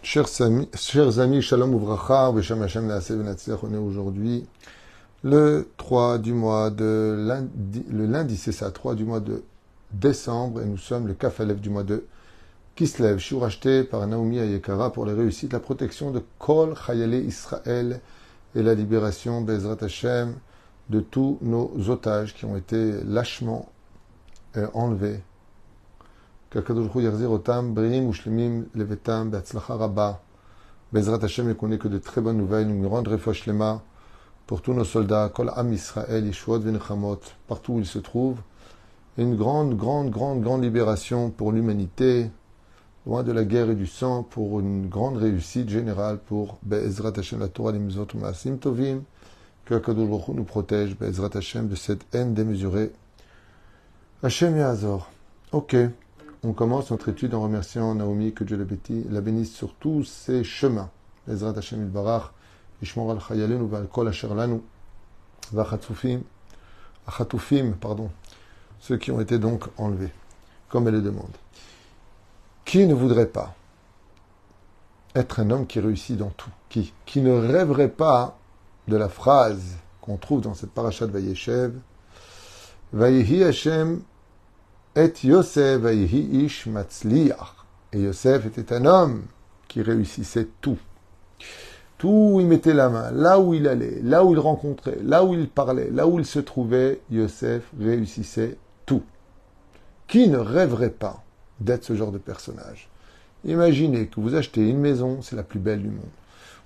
Chers amis, Shalom Uvracha, Veshem Hashem Naaseh Venatzliach, on est aujourd'hui le 3 du mois de lundi, le lundi c'est ça, 3 du mois de décembre, et nous sommes le Kaf Alev du mois de Kislev, shiur acheté par Naomi Ayekara pour la réussite, la protection de Kol Chayale Israël et la libération, Bezrat Hashem, de tous nos otages qui ont été lâchement enlevés. qu'Akadosh Baruch Hu yachzir otam briim ushlemim levetam be'atzlacha rabba. Bezrat Hashem, et qu'on ait que de très bonnes nouvelles, une grande refoua shlema pour tous nos soldats, Kol Am Israël, Yeshuot Venechamot, partout où ils se trouvent, et une grande libération pour l'humanité, loin de la guerre et du sang, pour une grande réussite générale pour Be'ezrat Hashem, la Torah, les Mitzvot, Ma'asim Tovim, que Akadosh Baruch Hu nous protège, Be'ezrat Hashem, de cette haine démesurée. Hashem Yahazor. Ok. On commence notre étude en remerciant Naomi, que Dieu la bénisse sur tous ses chemins. Ezrat Hashem Ilbarach, Yishmor al Chayalenu, Val Kol Asher Lanu, Vachatufim, pardon, ceux qui ont été donc enlevés, comme elle le demande. Qui ne voudrait pas être un homme qui réussit dans tout? Qui ne rêverait pas de la phrase qu'on trouve dans cette parasha de Vayeshev, Vayehi Hashem et Yosef Vayehi Ish Matzliach. Et Yosef était un homme qui réussissait tout. Tout où il mettait la main, là où il allait, là où il rencontrait, là où il parlait, là où il se trouvait, Yosef réussissait tout. Qui ne rêverait pas d'être ce genre de personnage? Imaginez que vous achetez une maison, c'est la plus belle du monde.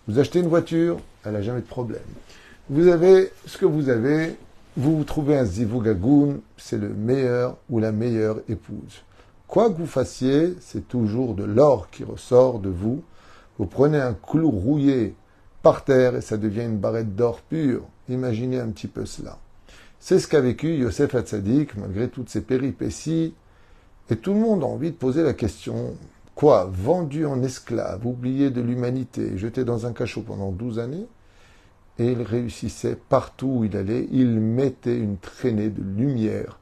Vous achetez une voiture, elle n'a jamais de problème. Vous avez ce que vous avez, vous trouvez un zivugagoun, c'est le meilleur ou la meilleure épouse. Quoi que vous fassiez, c'est toujours de l'or qui ressort de vous. Vous prenez un clou rouillé par terre et ça devient une barrette d'or pur. Imaginez un petit peu cela. C'est ce qu'a vécu Yosef Hatzadik, malgré toutes ses péripéties. Et tout le monde a envie de poser la question, quoi, vendu en esclave, oublié de l'humanité, jeté dans un cachot pendant 12 années? Et il réussissait partout où il allait, il mettait une traînée de lumière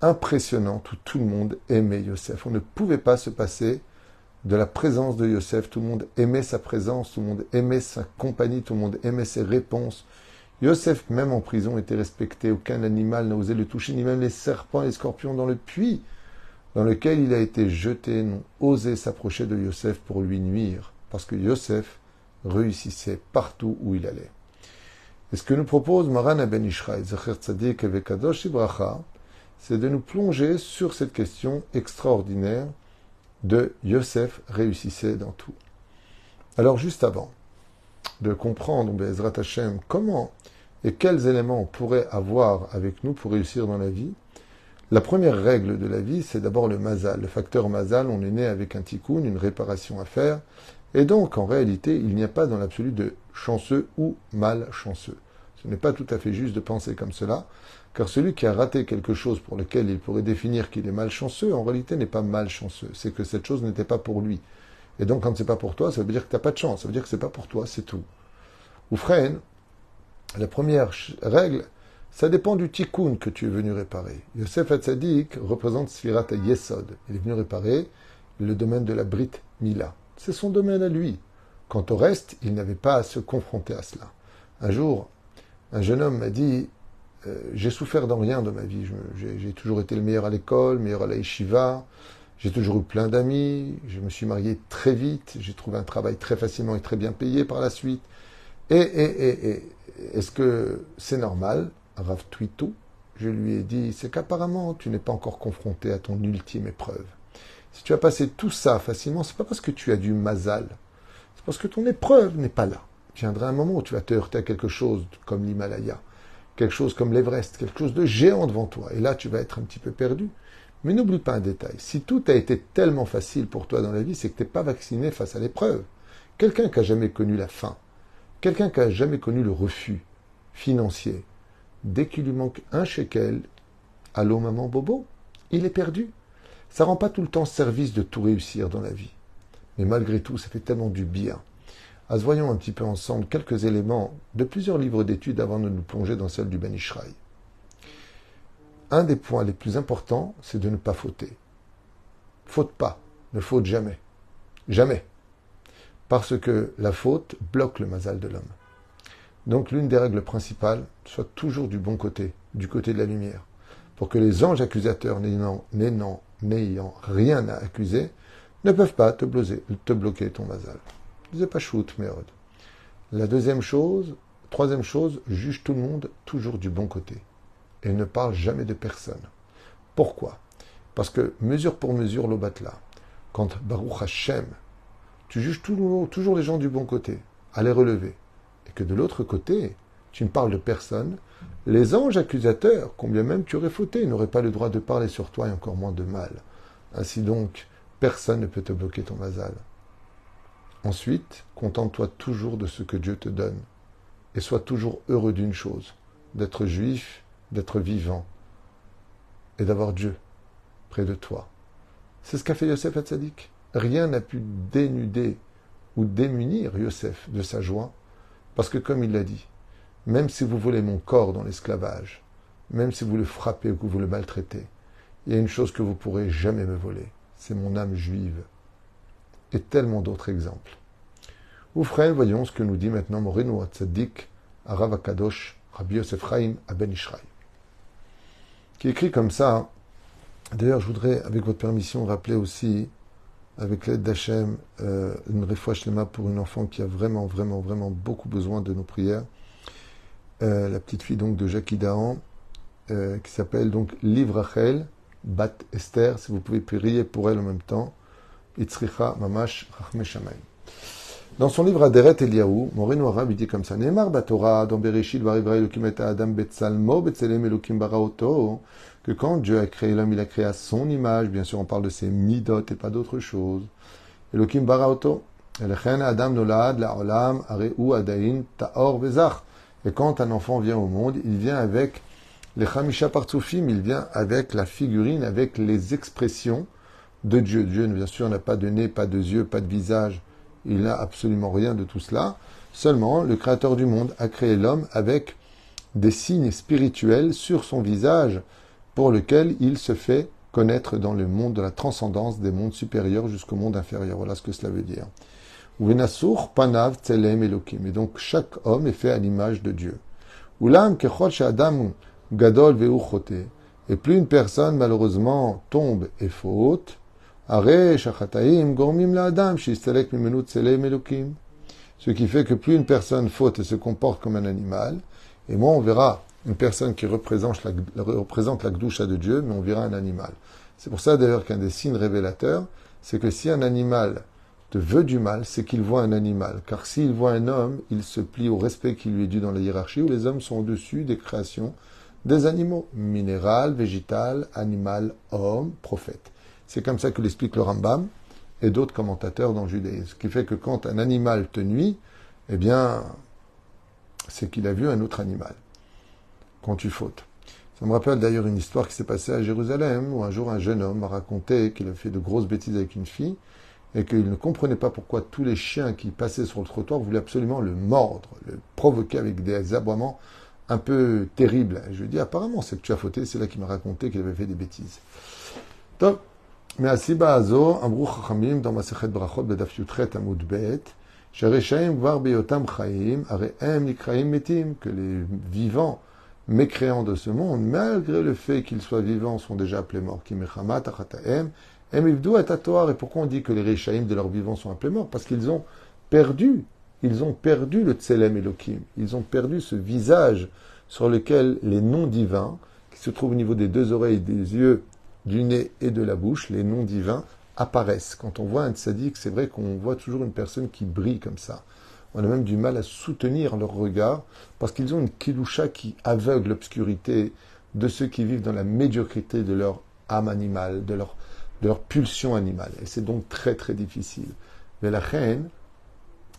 impressionnante où tout le monde aimait Yosef. On ne pouvait pas se passer de la présence de Yosef, tout le monde aimait sa présence, tout le monde aimait sa compagnie, tout le monde aimait ses réponses. Yosef, même en prison, était respecté, aucun animal n'a osé le toucher, ni même les serpents et les scorpions dans le puits dans lequel il a été jeté, n'ont osé s'approcher de Yosef pour lui nuire, parce que Yosef réussissait partout où il allait. Et ce que nous propose Maran Ben Ishraï, Zecher Tzadik et Kadosh Ibracha, c'est de nous plonger sur cette question extraordinaire de Yosef réussissait dans tout. Alors juste avant de comprendre, Be'ezrat Hashem, comment et quels éléments on pourrait avoir avec nous pour réussir dans la vie, la première règle de la vie, c'est d'abord le mazal. Le facteur mazal, on est né avec un tikkun, une réparation à faire, et donc en réalité, il n'y a pas dans l'absolu de chanceux ou malchanceux. Ce n'est pas tout à fait juste de penser comme cela, car celui qui a raté quelque chose pour lequel il pourrait définir qu'il est malchanceux, en réalité n'est pas malchanceux, c'est que cette chose n'était pas pour lui. Et donc quand c'est pas pour toi, ça veut dire que tu n'as pas de chance, ça veut dire que c'est pas pour toi, c'est tout. Ou freine, la première règle, ça dépend du tikkun que tu es venu réparer. Yosef Hatzadik représente Sfirat Yesod. Il est venu réparer le domaine de la Brit Mila. C'est son domaine à lui. Quant au reste, il n'avait pas à se confronter à cela. Un jour, un jeune homme m'a dit j'ai souffert dans rien de ma vie. J'ai toujours été le meilleur à l'école, meilleur à la yeshiva. J'ai toujours eu plein d'amis. Je me suis marié très vite. J'ai trouvé un travail très facilement et très bien payé par la suite. Est-ce que c'est normal? Rav Twito, je lui ai dit, c'est qu'apparemment tu n'es pas encore confronté à ton ultime épreuve. Si tu as passé tout ça facilement, c'est pas parce que tu as du mazal, c'est parce que ton épreuve n'est pas là. Il viendra un moment où tu vas te heurter à quelque chose comme l'Himalaya, quelque chose comme l'Everest, quelque chose de géant devant toi, et là tu vas être un petit peu perdu. Mais n'oublie pas un détail, si tout a été tellement facile pour toi dans la vie, c'est que tu n'es pas vacciné face à l'épreuve. Quelqu'un qui n'a jamais connu la faim, quelqu'un qui n'a jamais connu le refus financier, dès qu'il lui manque un shekel, allô maman bobo, il est perdu. Ça rend pas tout le temps service de tout réussir dans la vie. Mais malgré tout, ça fait tellement du bien. Voyons un petit peu ensemble quelques éléments de plusieurs livres d'études avant de nous plonger dans celle du Ben Ishraï. Un des points les plus importants, c'est de ne pas fauter. Faute pas, ne faute jamais. Jamais. Parce que la faute bloque le mazal de l'homme. Donc l'une des règles principales, soit toujours du bon côté, du côté de la lumière, pour que les anges accusateurs n'ayant rien à accuser, ne peuvent pas te bloquer ton mazal. C'est pas shoot, merde. La troisième chose, juge tout le monde toujours du bon côté. Et ne parle jamais de personne. Pourquoi? Parce que mesure pour mesure l'obatla. Quand Baruch Hashem, tu juges toujours les gens du bon côté, à les relever. Et que de l'autre côté, tu ne parles de personne, les anges accusateurs, combien même tu aurais fauté, n'auraient pas le droit de parler sur toi et encore moins de mal. Ainsi donc, personne ne peut te bloquer ton mazal. Ensuite, contente-toi toujours de ce que Dieu te donne. Et sois toujours heureux d'une chose, d'être juif, d'être vivant, et d'avoir Dieu près de toi. C'est ce qu'a fait Yosef Hatzadik. Rien n'a pu dénuder ou démunir Yosef de sa joie, parce que comme il l'a dit, même si vous voulez mon corps dans l'esclavage, même si vous le frappez ou que vous le maltraitez, il y a une chose que vous ne pourrez jamais me voler, c'est mon âme juive. Et tellement d'autres exemples. Oufren, voyons ce que nous dit maintenant Moreno Hatzadik, à Rav Akadosh, Rabbi Yosef Chaim, à Ben Ishraï, qui écrit comme ça. D'ailleurs, je voudrais, avec votre permission, rappeler aussi, avec l'aide d'Hachem, une réfoua shlema pour une enfant qui a vraiment, vraiment, vraiment beaucoup besoin de nos prières. La petite fille donc de Jackie Dahan, qui s'appelle donc Liv Rachel, Bat Esther, si vous pouvez prier pour elle en même temps. Itzricha Mamash Rachme Shamayim. Dans son livre Aderet Eliyahu, Moreno Arabe, il dit comme ça: Neymar Batora, dans Bereshit, Varivra Elokim et Adam Betsalmo, Betselem Elokim Baraoto, que quand Dieu a créé l'homme, il a créé à son image. Bien sûr, on parle de ses midot et pas d'autre chose. Elokim Baraoto. Elechen Adam Nolad, La'olam, Areu Adain, Ta'or Vezach. Et quand un enfant vient au monde, il vient avec les Chamisha Partsufim, il vient avec la figurine, avec les expressions de Dieu. Dieu, bien sûr, n'a pas de nez, pas de yeux, pas de visage. Il n'a absolument rien de tout cela. Seulement, le Créateur du monde a créé l'homme avec des signes spirituels sur son visage pour lequel il se fait connaître dans le monde de la transcendance des mondes supérieurs jusqu'au monde inférieur. Voilà ce que cela veut dire. Uvenasur panav tselem elokim. Et donc, chaque homme est fait à l'image de Dieu. Ulam kechol she'adam gadol ve'uchote. Et plus une personne, malheureusement, tombe et faute, ce qui fait que plus une personne faute et se comporte comme un animal, et moi on verra une personne qui représente la Gdusha de Dieu, mais on verra un animal. C'est pour ça d'ailleurs qu'un des signes révélateurs, c'est que si un animal te veut du mal, c'est qu'il voit un animal. Car s'il voit un homme, il se plie au respect qui lui est dû dans la hiérarchie, où les hommes sont au-dessus des créations des animaux, minéral, végétal, animal, homme, prophète. C'est comme ça que l'explique le Rambam et d'autres commentateurs dans le judaïsme. Ce qui fait que quand un animal te nuit, eh bien, c'est qu'il a vu un autre animal quand tu fautes. Ça me rappelle d'ailleurs une histoire qui s'est passée à Jérusalem, où un jour un jeune homme m'a raconté qu'il a fait de grosses bêtises avec une fille et qu'il ne comprenait pas pourquoi tous les chiens qui passaient sur le trottoir voulaient absolument le mordre, le provoquer avec des aboiements un peu terribles. Et je lui ai dit, apparemment, c'est que tu as fauté. C'est là qu'il m'a raconté qu'il avait fait des bêtises. Top. Mais à Sibazo, Amrou Chachamim, dans Masechet Brachot, Bedaf Yutret Amud Bet, Shereshaim Gvar Beyotam Chaim, Arehem Nikraim Metim, que les vivants, mécréants de ce monde, malgré le fait qu'ils soient vivants, sont déjà appelés morts. Ki Mechamat Achataem, Em Ivdu et Atoar. Et pourquoi on dit que les Reshaim de leurs vivants sont appelés morts? Parce qu'ils ont perdu le Tselem Elohim. Ils ont perdu ce visage sur lequel les noms divins, qui se trouvent au niveau des deux oreilles, des yeux, du nez et de la bouche, les noms divins apparaissent. Quand on voit un tzaddik, c'est vrai qu'on voit toujours une personne qui brille comme ça. On a même du mal à soutenir leur regard parce qu'ils ont une kiloucha qui aveugle l'obscurité de ceux qui vivent dans la médiocrité de leur âme animale, de leur pulsion animale. Et c'est donc très très difficile. Mais la reine,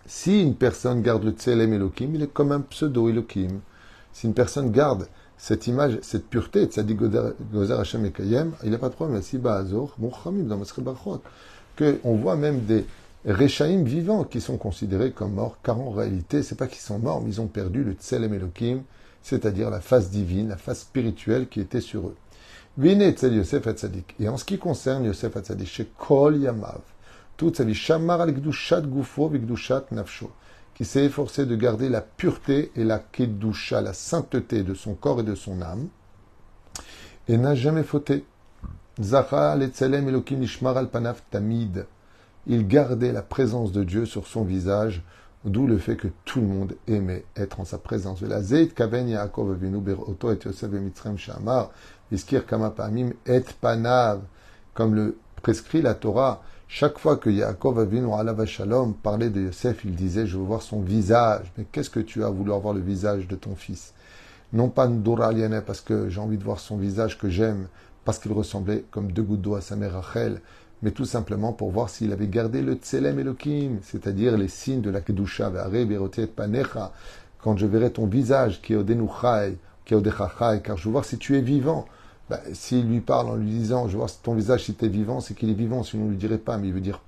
si une personne garde le Tselem Elohim, il est comme un pseudo-Elohim. Si une personne garde cette image, cette pureté, Tzadik Gozer Hashem Ekayem, il n'y a pas de problème. Siba Azor, Mouchamim, dans Masré Barchot, qu'on voit même des Rechaim vivants qui sont considérés comme morts, car en réalité, c'est pas qu'ils sont morts, mais ils ont perdu le Tselem Elohim, c'est-à-dire la face divine, la face spirituelle qui était sur eux. Vine Tzad Yosef Hatzadik. Et en ce qui concerne Yosef Hatzadik, chez Kol Yamav, toute sa vie. Shamar al Gdushat Gufo Vigdushat Nafsho, qui s'est efforcé de garder la pureté et la Kedusha, la sainteté de son corps et de son âme, et n'a jamais fauté. Zacha Letzelem Elokim Nishmar al Panaf Tamid. Il gardait la présence de Dieu sur son visage, d'où le fait que tout le monde aimait être en sa présence. La Zeit Kaven Yaakov Avinu Beroto et Yosef Mitzrayim Shamar, Iskir Kama Pamim et Panav, comme le prescrit la Torah. Chaque fois que Yaakov Avinu Alav Shalom parlait de Yosef, il disait: je veux voir son visage. Mais qu'est-ce que tu as voulu voir le visage de ton fils? Non pas Ndora Aliane, parce que j'ai envie de voir son visage que j'aime, parce qu'il ressemblait comme deux gouttes d'eau à sa mère Rachel, mais tout simplement pour voir s'il avait gardé le Tselem Elohim, c'est-à-dire les signes de la Kedusha, Panecha, quand je verrai ton visage, qui est Odenuchai, qui est Odechachai, car je veux voir si tu es vivant. S'il lui parle en lui disant: je veux voir ton visage si tu es vivant, c'est qu'il est vivant, sinon on ne lui dirait pas, mais il veut dire: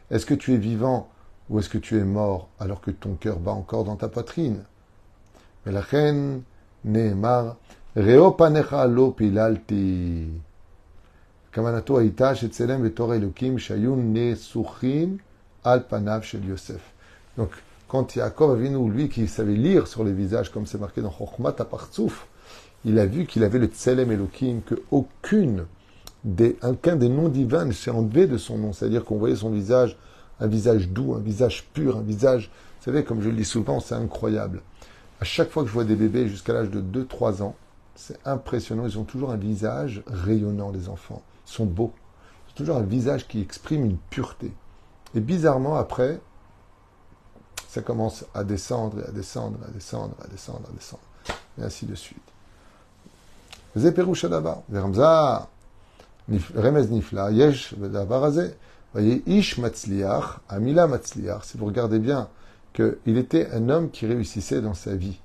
est-ce que tu es vivant ou est-ce que tu es mort alors que ton cœur bat encore dans ta poitrine? Mais la reine Nehemar, Reo Panecha lo pilalti. כוונתו הייתה שצלם בתור אלוקים שהיו נסוחים על פניו של יוסף. Donc, quand Yaakov Avinu, lui qui savait lire sur les visages, comme c'est marqué dans Chokhmat HaPartsouf, il a vu qu'il avait le Tselem Elohim, que aucun des noms divins ne s'est enlevé de son nom. C'est-à-dire qu'on voyait son visage, un visage doux, un visage pur, un visage... Vous savez, comme je le dis souvent, c'est incroyable. À chaque fois que je vois des bébés jusqu'à l'âge de 2-3 ans, c'est impressionnant. Ils ont toujours un visage rayonnant, les enfants. Ils sont beaux. Ils ont toujours un visage qui exprime une pureté. Et bizarrement, après, ça commence à descendre, à descendre, à descendre, à descendre, à descendre. Et ainsi de suite. זה פירוש הדבר. ורמזה רמז נפלא, יש בדבר הזה, voyez, איש מצליח, המילה מצליח, si vous regardez bien, qu'il était un homme qui réussissait dans sa vie.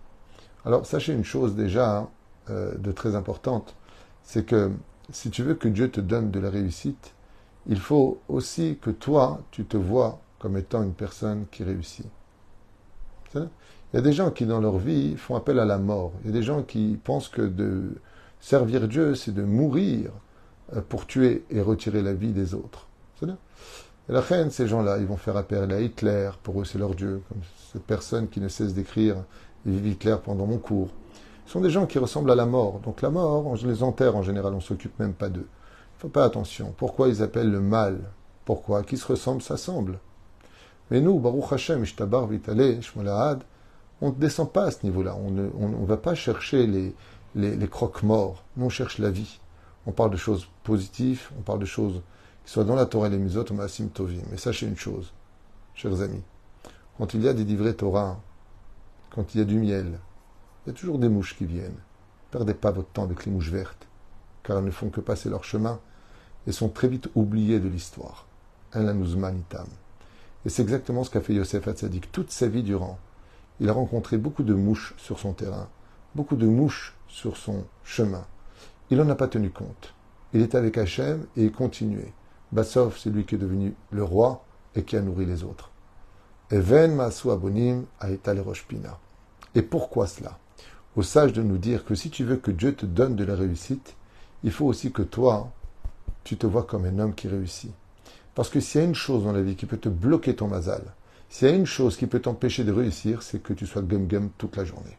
Alors, sachez une chose déjà de très importante, c'est que si tu veux que Dieu te donne de la réussite, il faut aussi que toi, tu te vois comme étant une personne qui réussit. Il y a des gens qui, dans leur vie, font appel à la mort. Il y a des gens qui pensent que de servir Dieu, c'est de mourir pour tuer et retirer la vie des autres. Et la reine, ces gens-là, ils vont faire appel à Hitler. Pour eux, c'est leur Dieu. Comme cette personne qui ne cesse d'écrire « Vive Hitler » pendant mon cours. Ce sont des gens qui ressemblent à la mort. Donc la mort, on les enterre en général, on ne s'occupe même pas d'eux. Il ne faut pas attention. Pourquoi ils appellent le mal? Pourquoi? Qui se ressemble, s'assemble. Mais nous, Baruch Hashem, Ishtabar Vitale, Shmolahad, on ne descend pas à ce niveau-là. On ne va pas chercher les croque-morts. Nous, on cherche la vie. On parle de choses positives, on parle de choses qui soient dans la Torah et les Mizot, ou Maasim Tovim. Mais sachez une chose, chers amis, quand il y a des divrei Torah, quand il y a du miel, il y a toujours des mouches qui viennent. Ne perdez pas votre temps avec les mouches vertes, car elles ne font que passer leur chemin et sont très vite oubliées de l'histoire. Manitam. Et c'est exactement ce qu'a fait Yosef Hatzadik toute sa vie durant. Il a rencontré beaucoup de mouches sur son terrain, beaucoup de mouches sur son chemin. Il n'en a pas tenu compte. Il était avec Hachem et il continuait. Bassov, c'est lui qui est devenu le roi et qui a nourri les autres. Even Maasu Abonim Aïta Rosh Pina. Et pourquoi cela? Au sage de nous dire que si tu veux que Dieu te donne de la réussite, il faut aussi que toi, tu te vois comme un homme qui réussit. Parce que s'il y a une chose dans la vie qui peut te bloquer ton mazal, s'il y a une chose qui peut t'empêcher de réussir, c'est que tu sois gum-gum toute la journée.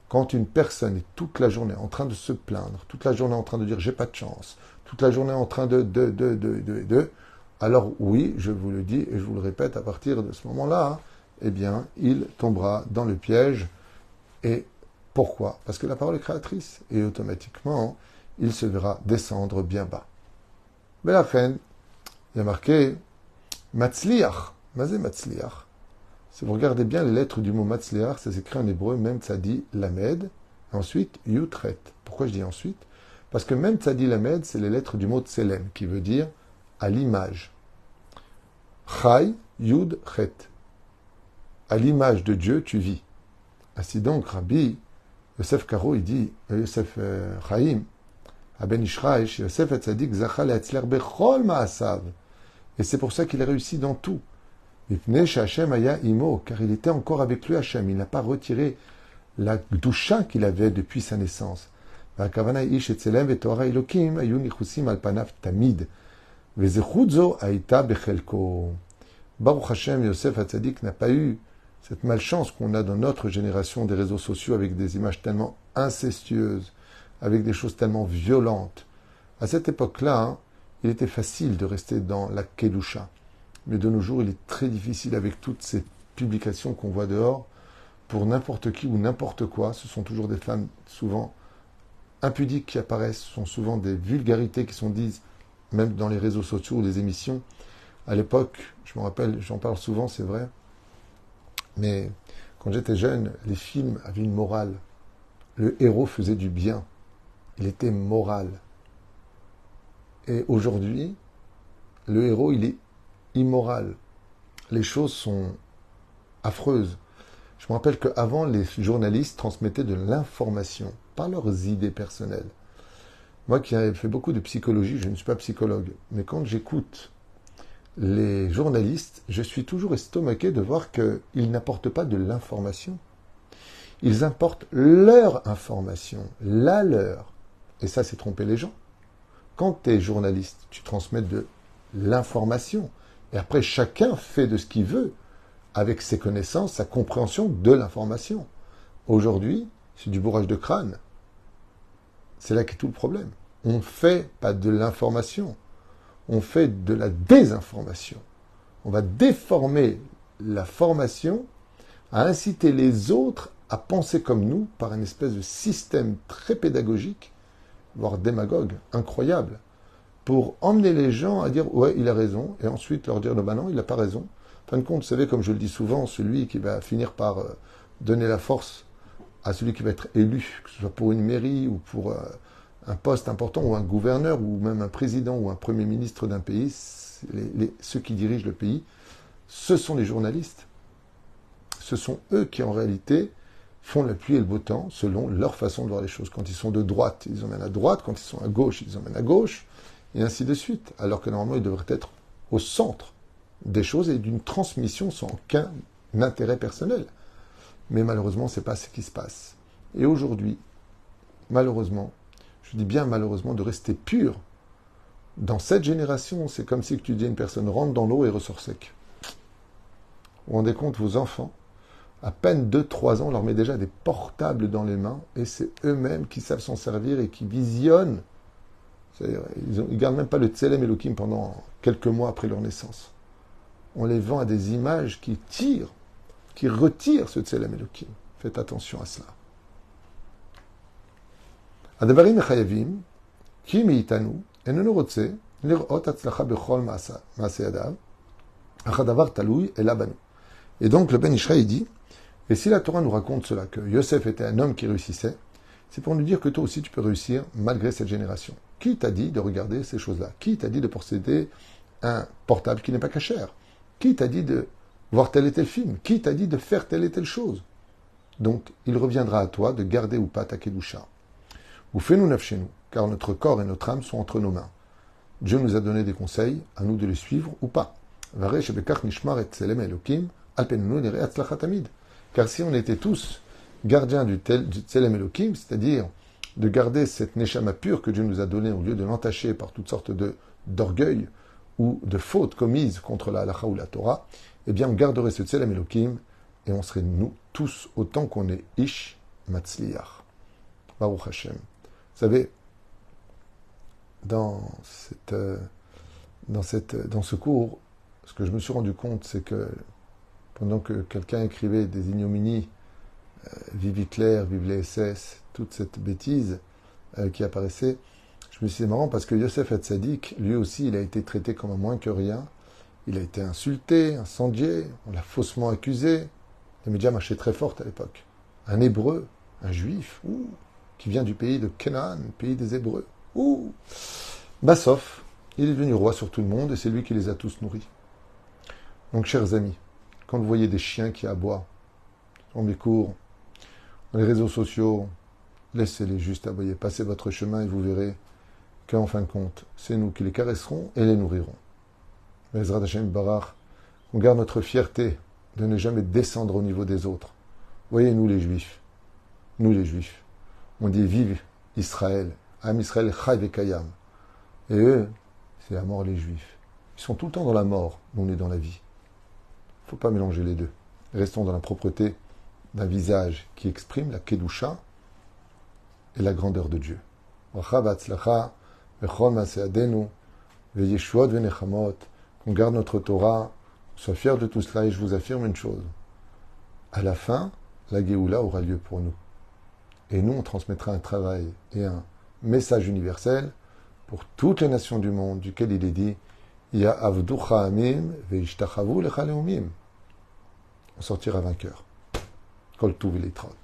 Quand une personne est toute la journée en train de se plaindre, toute la journée en train de dire j'ai pas de chance, toute la journée en train alors oui, je vous le dis et je vous le répète, à partir de ce moment-là, eh bien, il tombera dans le piège. Et pourquoi? Parce que la parole est créatrice et automatiquement, il se verra descendre bien bas. Mais la fin, il y a marqué Matzliach. Mazé Matzliach. Si vous regardez bien les lettres du mot Matzliach, ça s'écrit en hébreu Mem Tzadi Lamed, ensuite Yutret. Pourquoi je dis ensuite? Parce que Mem Tzadi Lamed, c'est les lettres du mot Tselem, qui veut dire à l'image. Chai Yud Chet. À l'image de Dieu, tu vis. Ainsi donc, Rabbi Yosef Karo, il dit, Yosef Chaim, Aben Ishraï, Yosef Hatzadik, Zachal et Hatzler Bechol Maasav. Et c'est pour ça qu'il a réussi dans tout. Car il était encore avec lui, Hachem. Il n'a pas retiré la gdusha qu'il avait depuis sa naissance. Vezechudzo aïta bechelko. Baruch Hashem, Yosef Hatzadik n'a pas eu cette malchance qu'on a dans notre génération des réseaux sociaux avec des images tellement incestueuses, avec des choses tellement violentes. À cette époque-là, hein, il était facile de rester dans la Kedusha. Mais de nos jours, il est très difficile avec toutes ces publications qu'on voit dehors. Pour n'importe qui ou n'importe quoi, ce sont toujours des femmes souvent impudiques qui apparaissent, ce sont souvent des vulgarités qui sont dites, même dans les réseaux sociaux ou les émissions. À l'époque, je me rappelle, j'en parle souvent, c'est vrai, mais quand j'étais jeune, les films avaient une morale. Le héros faisait du bien. Il était moral. Et aujourd'hui, le héros, il est immoral. Les choses sont affreuses. Je me rappelle qu'avant, les journalistes transmettaient de l'information, pas leurs idées personnelles. Moi qui ai fait beaucoup de psychologie, je ne suis pas psychologue, mais quand j'écoute les journalistes, je suis toujours estomaqué de voir qu'ils n'apportent pas de l'information. Ils apportent leur information, la leur. Et ça, c'est tromper les gens. Quand tu es journaliste, tu transmets de l'information. Et après, chacun fait de ce qu'il veut avec ses connaissances, sa compréhension de l'information. Aujourd'hui, c'est du bourrage de crâne. C'est là qu'est tout le problème. On ne fait pas de l'information. On fait de la désinformation. On va déformer la formation à inciter les autres à penser comme nous par une espèce de système très pédagogique, voire démagogue, incroyable, pour emmener les gens à dire « ouais, il a raison » et ensuite leur dire « non, il n'a pas raison ». En fin de compte, vous savez, comme je le dis souvent, celui qui va finir par donner la force à celui qui va être élu, que ce soit pour une mairie ou pour un poste important, ou un gouverneur, ou même un président ou un premier ministre d'un pays, ceux qui dirigent le pays, ce sont les journalistes. Ce sont eux qui, en réalité, font la pluie et le beau temps selon leur façon de voir les choses. Quand ils sont de droite, ils emmènent à droite. Quand ils sont à gauche, ils emmènent à gauche. Et ainsi de suite. Alors que normalement, ils devraient être au centre des choses et d'une transmission sans aucun intérêt personnel. Mais malheureusement, ce n'est pas ce qui se passe. Et aujourd'hui, malheureusement, je dis bien malheureusement, de rester pur, dans cette génération, c'est comme si tu dis à une personne rentre dans l'eau et ressort sec. Vous vous rendez compte, vos enfants, à peine 2-3 ans, on leur met déjà des portables dans les mains et c'est eux-mêmes qui savent s'en servir et qui visionnent. C'est-à-dire, ils ne gardent même pas le Tselem Elohim pendant quelques mois après leur naissance. On les vend à des images qui tirent, qui retirent ce Tselem Elohim. Faites attention à cela. הדברים מחייבים, כי מאיתנו איננו רוצה לראות הצלחה בכל מעשה ידיו, אך הדבר תלוי אלא בנו. Et donc le Ben Ishraï dit, et si la Torah nous raconte cela, que Yosef était un homme qui réussissait, c'est pour nous dire que toi aussi tu peux réussir malgré cette génération. Qui t'a dit de regarder ces choses-là? Qui t'a dit de posséder un portable qui n'est pas cachère? Qui t'a dit de voir tel et tel film? Qui t'a dit de faire telle et telle chose? Donc il reviendra à toi de garder ou pas ta kedusha. Ou fais-nous neuf chez nous, car notre corps et notre âme sont entre nos mains. Dieu nous a donné des conseils, à nous de les suivre ou pas. Car si on était tous gardiens du Tselem Elohim, c'est-à-dire de garder cette neshama pure que Dieu nous a donnée au lieu de l'entacher par toutes sortes d'orgueil ou de fautes commises contre la halacha ou la Torah, eh bien on garderait ce Tselem Elohim et on serait nous tous autant qu'on est Ish Matzliach. Baruch Hashem. Vous savez, dans ce cours, ce que je me suis rendu compte, c'est que pendant que quelqu'un écrivait des ignominies, vive Hitler, vive les SS, toute cette bêtise qui apparaissait, je me suis dit, c'est marrant parce que Yosef Hatzadik, lui aussi, il a été traité comme un moins que rien. Il a été insulté, incendié, on l'a faussement accusé. Les médias marchaient très fort à l'époque. Un hébreu, un juif, qui vient du pays de Canaan, pays des Hébreux. Bassof, il est devenu roi sur tout le monde et c'est lui qui les a tous nourris. Donc, chers amis, quand vous voyez des chiens qui aboient dans les cours, dans les réseaux sociaux, laissez-les juste aboyer. Passez votre chemin et vous verrez qu'en fin de compte, c'est nous qui les caresserons et les nourrirons. Bezrat Hashem Barach, on garde notre fierté de ne jamais descendre au niveau des autres. Voyez, nous les Juifs, on dit vive Israël, Am Israël Chai Vekayam. Et eux, c'est la mort les Juifs. Ils sont tout le temps dans la mort, nous on est dans la vie. Il ne faut pas mélanger les deux. Restons dans la propreté d'un visage qui exprime la Kedusha et la grandeur de Dieu. Qu'on garde notre Torah, qu'on soit fiers de tout cela, et je vous affirme une chose. À la fin, la Géoula aura lieu pour nous. Et nous, on transmettra un travail et un message universel pour toutes les nations du monde, duquel il est dit Ya avducha amim veishtachavu lecha leumim. On sortira vainqueur. Kol tuv litrot.